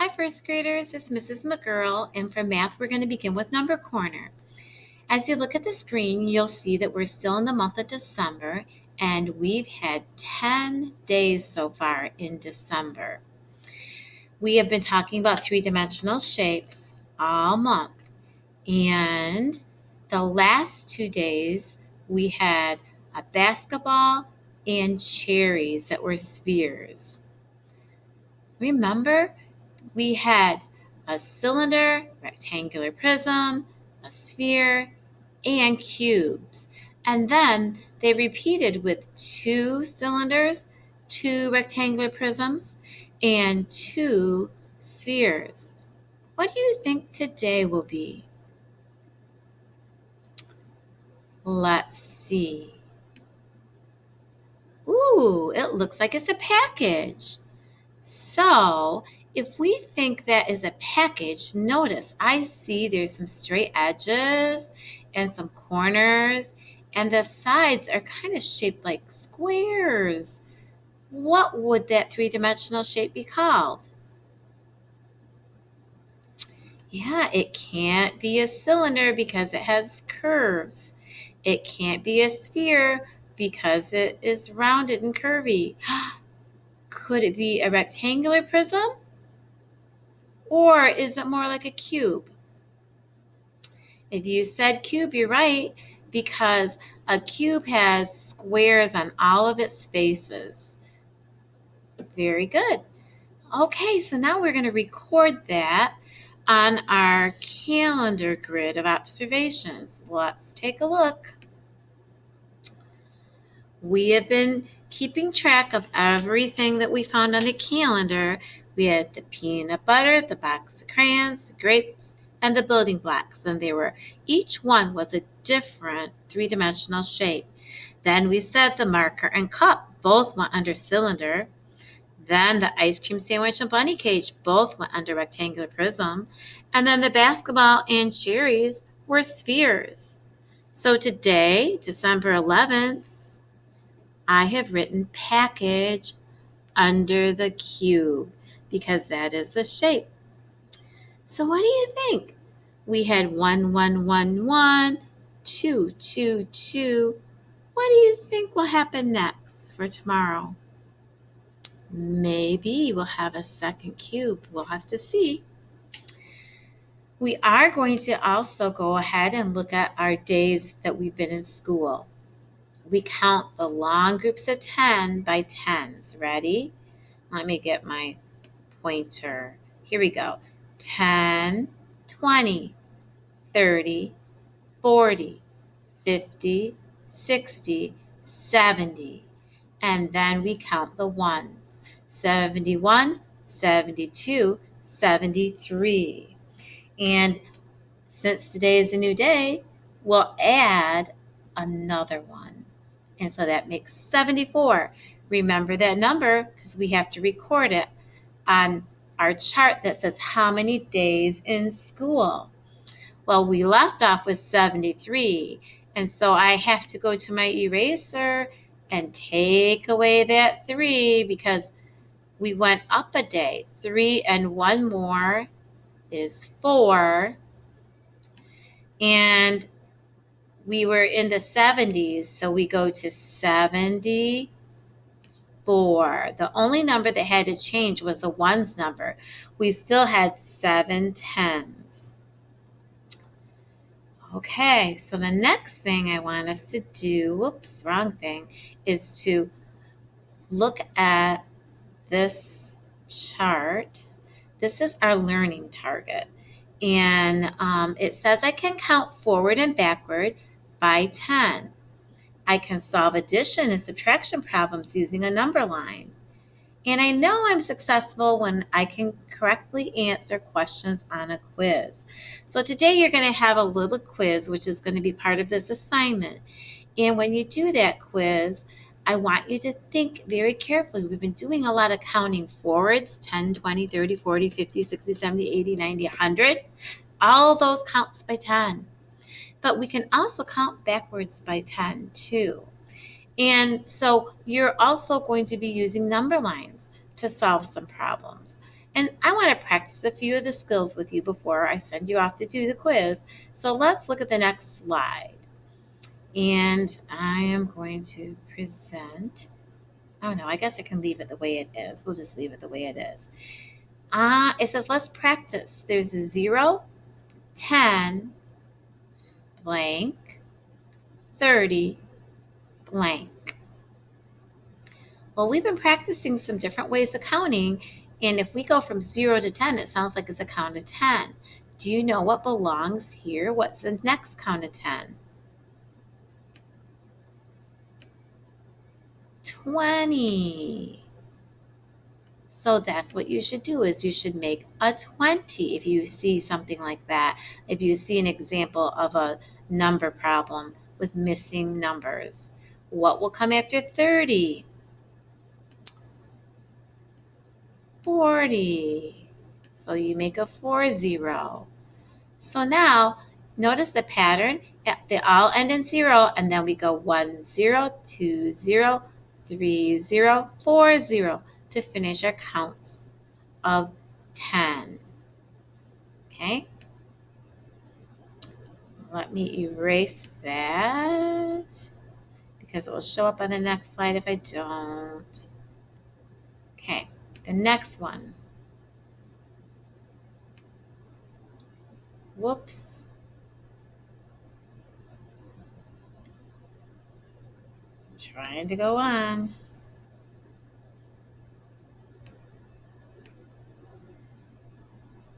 Hi, first graders. It's Mrs. McGurl, and for math, we're going to begin with Number Corner. As you look at the screen, you'll see that we're still in the month of December, and we've had 10 days so far in December. We have been talking about three-dimensional shapes all month, and the last 2 days, we had a basketball and cherries that were spheres. Remember? We had a cylinder, rectangular prism, a sphere, and cubes. And then they repeated with 2 cylinders, 2 rectangular prisms, and 2 spheres. What do you think today will be? Let's see. Ooh, it looks like it's a package. So, if we think that is a package, notice I see there's some straight edges and some corners, and the sides are kind of shaped like squares. What would that three-dimensional shape be called? Yeah, it can't be a cylinder because it has curves. It can't be a sphere because it is rounded and curvy. Could it be a rectangular prism? Or is it more like a cube? If you said cube, you're right, because a cube has squares on all of its faces. Very good. Okay, so now we're going to record that on our calendar grid of observations. Let's take a look. We have been keeping track of everything that we found on the calendar. We had the peanut butter, the box of crayons, the grapes, and the building blocks. And each one was a different three-dimensional shape. Then we said the marker and cup both went under cylinder. Then the ice cream sandwich and bunny cage both went under rectangular prism. And then the basketball and cherries were spheres. So today, December 11th, I have written package under the cube because that is the shape. So what do you think? We had 1, 1, 1, 1, 2, 2, 2. What do you think will happen next for tomorrow? Maybe we'll have a second cube. We'll have to see. We are going to also go ahead and look at our days that we've been in school. We count the long groups of 10 by 10s. Ready? Let me get my pointer. Here we go. 10, 20, 30, 40, 50, 60, 70. And then we count the ones. 71, 72, 73. And since today is a new day, we'll add another one. And so that makes 74. Remember that number because we have to record it on our chart that says how many days in school. Well, we left off with 73. And so I have to go to my eraser and take away that 3 because we went up a day. 3 and 1 more is 4. And we were in the 70s, so we go to 74. The only number that had to change was the ones number. We still had 7 tens. Okay, so the next thing I want us to do, wrong thing, is to look at this chart. This is our learning target. And it says I can count forward and backward by 10. I can solve addition and subtraction problems using a number line. And I know I'm successful when I can correctly answer questions on a quiz. So today you're going to have a little quiz, which is going to be part of this assignment. And when you do that quiz, I want you to think very carefully. We've been doing a lot of counting forwards, 10, 20, 30, 40, 50, 60, 70, 80, 90, 100. All those counts by 10. But we can also count backwards by 10 too. And so you're also going to be using number lines to solve some problems. And I want to practice a few of the skills with you before I send you off to do the quiz. So let's look at the next slide. And I am going to present. Oh no, I guess I can leave it the way it is. We'll just leave it the way it is. It says let's practice. There's a 0, 10, blank, 30, blank. Well, we've been practicing some different ways of counting, and if we go from 0 to 10, it sounds like it's a count of 10. Do you know what belongs here? What's the next count of 10? 20. So that's what you should do is you should make a 20 if you see something like that. If you see an example of a number problem with missing numbers. What will come after 30? 40. So you make a 40. So now notice the pattern. They all end in 0 and then we go 1 0, 2 0, 3 0, 4 0 to finish our counts of 10. Okay? Let me erase that because it will show up on the next slide if I don't. Okay, the next one. Whoops. Trying to go on.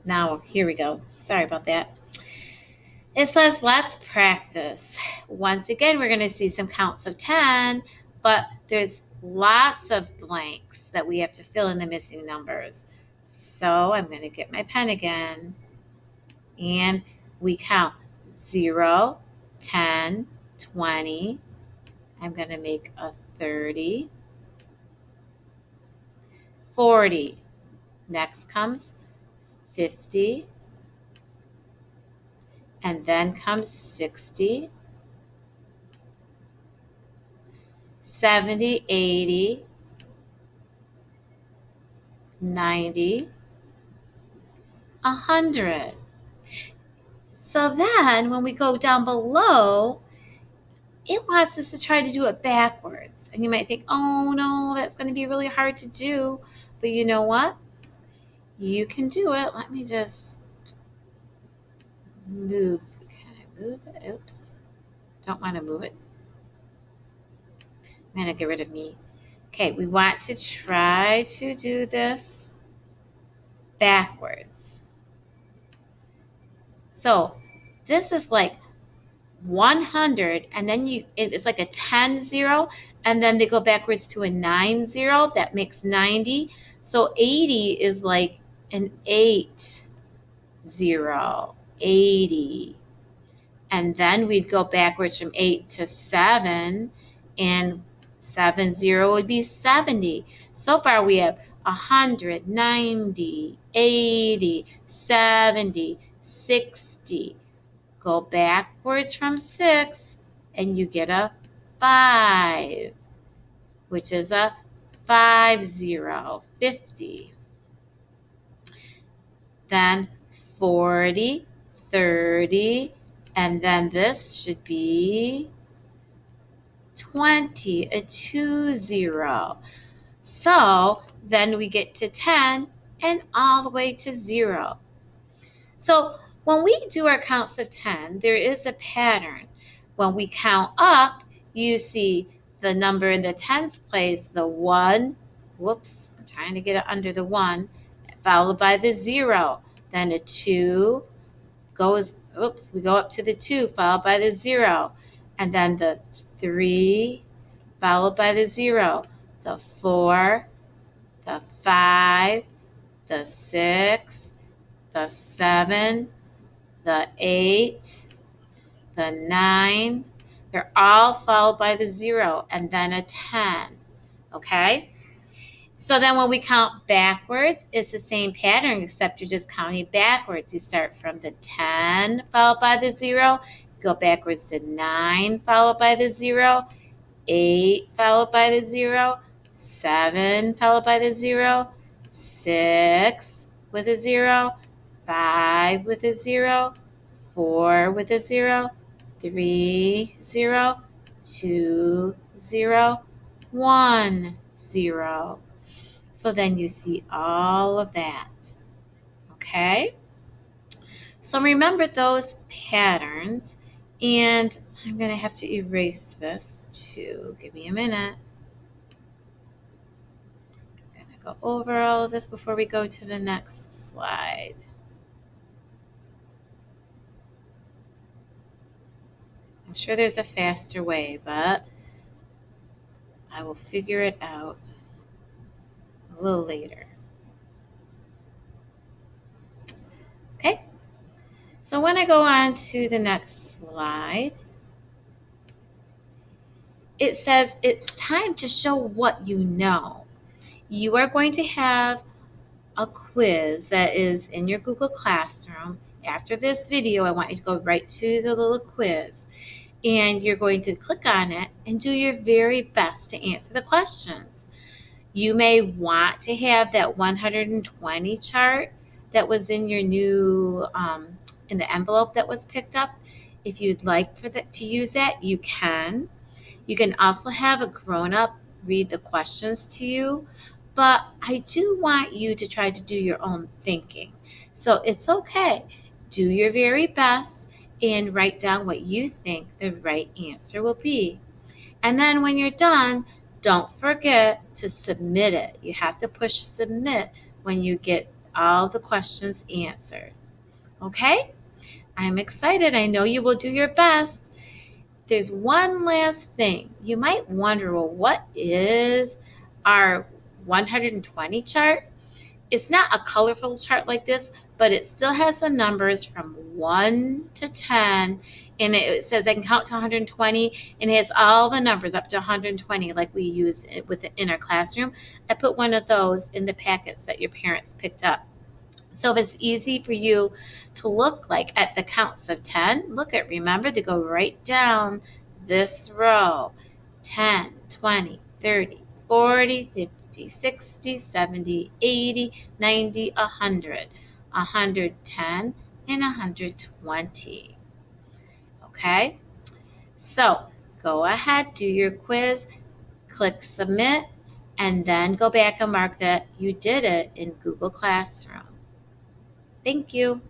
Now, here we go. Sorry about that. It says, let's practice. Once again, we're going to see some counts of 10, but there's lots of blanks that we have to fill in the missing numbers. So I'm going to get my pen again. And we count 0, 10, 20. I'm going to make a 30. 40. Next comes 50. And then comes 60, 70, 80, 90, 100. So then when we go down below, it wants us to try to do it backwards. And you might think, oh no, that's going to be really hard to do. But you know what? You can do it. Let me just move. Can I move it? Oops. Don't want to move it. I'm going to get rid of me. Okay, we want to try to do this backwards. So this is like 100 and then it's like a 10 0 and then they go backwards to a 9 0 that makes 90. So 80 is like an 8 0, 80. And then we'd go backwards from 8 to 7 and 7 0 would be 70. So far we have 100, 90, 80, 70, 60. Go backwards from 6 and you get a 5, which is a 50, 50. Then 40, 30, and then this should be 20, a 20. So then we get to 10 and all the way to 0. So when we do our counts of 10, there is a pattern. When we count up, you see the number in the tens place, the 1, whoops, I'm trying to get it under the 1, followed by the 0. Then a 2 goes, oops, we go up to the 2, followed by the 0. And then the 3, followed by the 0. The 4, the 5, the 6, the 7, the 8, the 9, they're all followed by the 0 and then a 10, okay? So then when we count backwards, it's the same pattern except you're just counting backwards. You start from the 10 followed by the 0, go backwards to 9 followed by the 0, 8 followed by the 0, 7 followed by the 0, 6 with a 0, 5 with a 0, 4 with a 0, 3, 0, 2, 0, 1, 0. So then you see all of that. Okay? So remember those patterns, and I'm going to have to erase this too. Give me a minute. I'm going to go over all of this before we go to the next slide. I'm sure there's a faster way, but I will figure it out a little later. Okay? So when I go on to the next slide, it says it's time to show what you know. You are going to have a quiz that is in your Google Classroom. After this video, I want you to go right to the little quiz, and you're going to click on it and do your very best to answer the questions. You may want to have that 120 chart that was in your new in the envelope that was picked up. If you'd like for that to use that, you can. You can also have a grown-up read the questions to you, but I do want you to try to do your own thinking. So it's okay. Do your very best and write down what you think the right answer will be. And then when you're done, don't forget to submit it. You have to push submit when you get all the questions answered. Okay? I'm excited. I know you will do your best. There's one last thing. You might wonder, well, what is our 120 chart? It's not a colorful chart like this, but it still has the numbers from 1 to 10, and it says I can count to 120, and it has all the numbers up to 120 like we used it in our classroom. I put one of those in the packets that your parents picked up. So if it's easy for you to look like at the counts of 10, remember they go right down this row. 10, 20, 30, 40, 50, 60, 70, 80, 90, 100, 110, and 120. Okay? So go ahead, do your quiz, click submit, and then go back and mark that you did it in Google Classroom. Thank you.